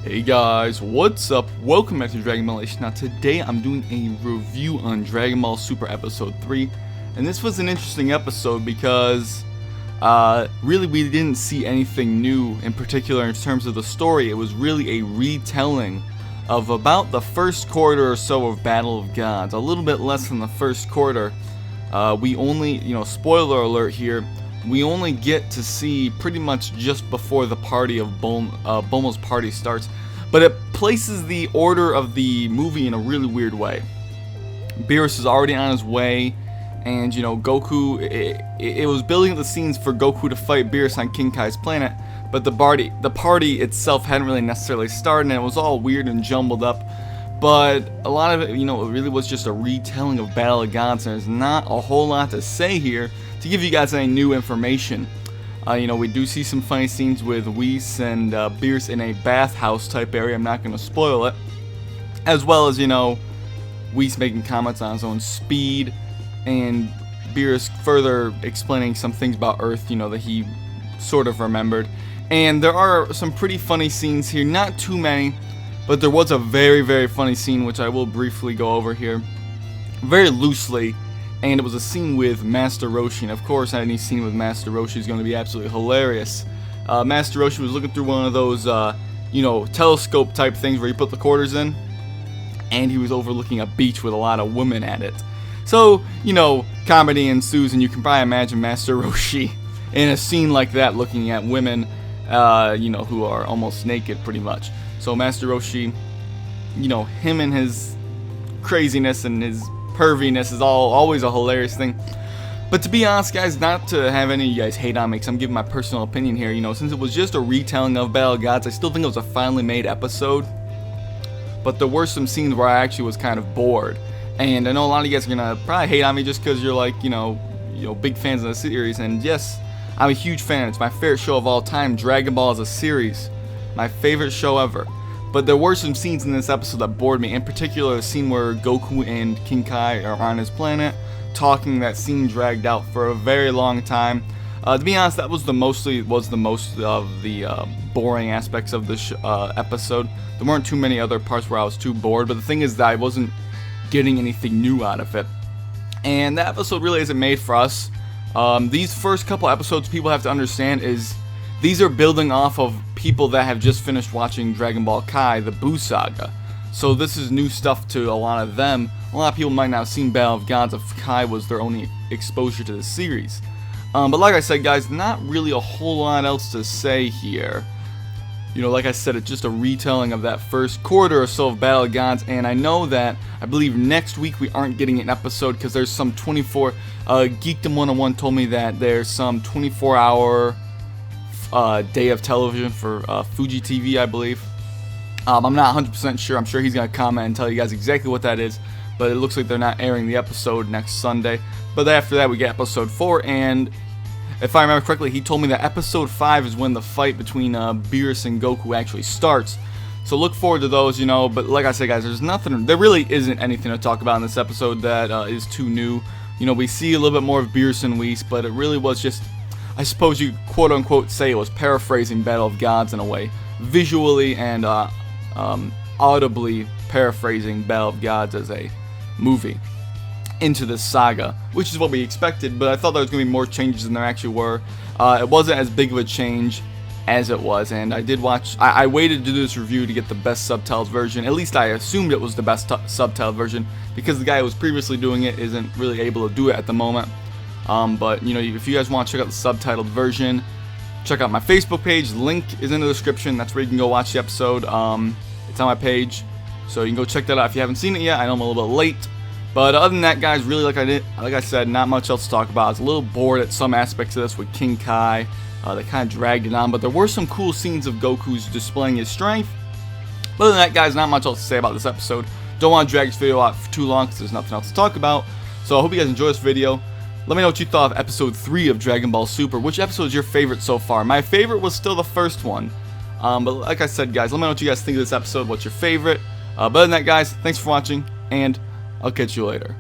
Hey guys, what's up? Welcome back to DragonBall Nation. Now today I'm doing a review on DragonBall Super Episode 3, and this was an interesting episode because really we didn't see anything new in particular in terms of the story. It was really a retelling of about the first quarter or so of Battle of Gods, a little bit less than the first quarter. We only, spoiler alert here, we only get to see pretty much just before the party of Bulma's party starts, but it places the order of the movie in a really weird way. Beerus is already on his way, and Goku, it was building up the scenes for Goku to fight Beerus on King Kai's planet, but the party itself hadn't really necessarily started, and it was all weird and jumbled up. But a lot of it, it really was just a retelling of Battle of Gods, and there's not a whole lot to say here to give you guys any new information. We do see some funny scenes with Whis and Beerus in a bathhouse type area. I'm not going to spoil it. As well as, Whis making comments on his own speed, and Beerus further explaining some things about Earth, that he sort of remembered. And there are some pretty funny scenes here, not too many, but there was a very, very funny scene which I will briefly go over here, very loosely. And it was a scene with Master Roshi, and of course any scene with Master Roshi is going to be absolutely hilarious. Master Roshi was looking through one of those, telescope type things where you put the quarters in, and he was overlooking a beach with a lot of women at it. So, comedy ensues, and you can probably imagine Master Roshi in a scene like that looking at women, who are almost naked pretty much. So Master Roshi, him and his craziness and his perviness is always a hilarious thing. But to be honest, guys, not to have any of you guys hate on me, because I'm giving my personal opinion here, since it was just a retelling of Battle of Gods, I still think it was a finely made episode. But there were some scenes where I actually was kind of bored. And I know a lot of you guys are going to probably hate on me just because you're like, big fans of the series. And yes, I'm a huge fan. It's my favorite show of all time. Dragon Ball is a series. My favorite show ever. But there were some scenes in this episode that bored me. In particular, a scene where Goku and King Kai are on his planet talking. That scene dragged out for a very long time. To be honest, that was the most of the boring aspects of this episode. There weren't too many other parts where I was too bored. But the thing is that I wasn't getting anything new out of it. And that episode really isn't made for us. These first couple episodes, people have to understand, is these are building off of people that have just finished watching Dragon Ball Kai, the Buu saga. So this is new stuff to a lot of them. A lot of people might not have seen Battle of Gods if Kai was their only exposure to the series. But like I said, guys, not really a whole lot else to say here. Like I said, it's just a retelling of that first quarter or so of Battle of Gods. And I know that, I believe next week we aren't getting an episode because there's some 24... Geekdom 101 told me that there's some 24-hour... day of television for Fuji TV, I believe. I'm not 100% sure. I'm sure he's going to comment and tell you guys exactly what that is. But it looks like they're not airing the episode next Sunday. But after that, we get episode 4. And if I remember correctly, he told me that episode 5 is when the fight between Beerus and Goku actually starts. So look forward to those, But like I said, guys, there really isn't anything to talk about in this episode that is too new. We see a little bit more of Beerus and Whis, but it really was just... I suppose you quote-unquote say it was paraphrasing Battle of Gods in a way. Visually and audibly paraphrasing Battle of Gods as a movie into this saga, which is what we expected, but I thought there was going to be more changes than there actually were. It wasn't as big of a change as it was, and I did watch... I waited to do this review to get the best subtitles version. At least I assumed it was the best subtitle version, because the guy who was previously doing it isn't really able to do it at the moment. But if you guys want to check out the subtitled version, check out my Facebook page. Link is in the description. That's where you can go watch the episode. It's on my page, so you can go check that out if you haven't seen it yet. I know I'm a little bit late, but other than that, guys, really like I said, not much else to talk about. I was a little bored at some aspects of this with King Kai. They kind of dragged it on, but there were some cool scenes of Goku's displaying his strength. But other than that, guys, not much else to say about this episode. Don't want to drag this video out for too long because there's nothing else to talk about. So I hope you guys enjoy this video. Let me know what you thought of episode 3 of Dragon Ball Super. Which episode is your favorite so far? My favorite was still the first one. But like I said, guys, let me know what you guys think of this episode. What's your favorite? But other than that, guys, thanks for watching, and I'll catch you later.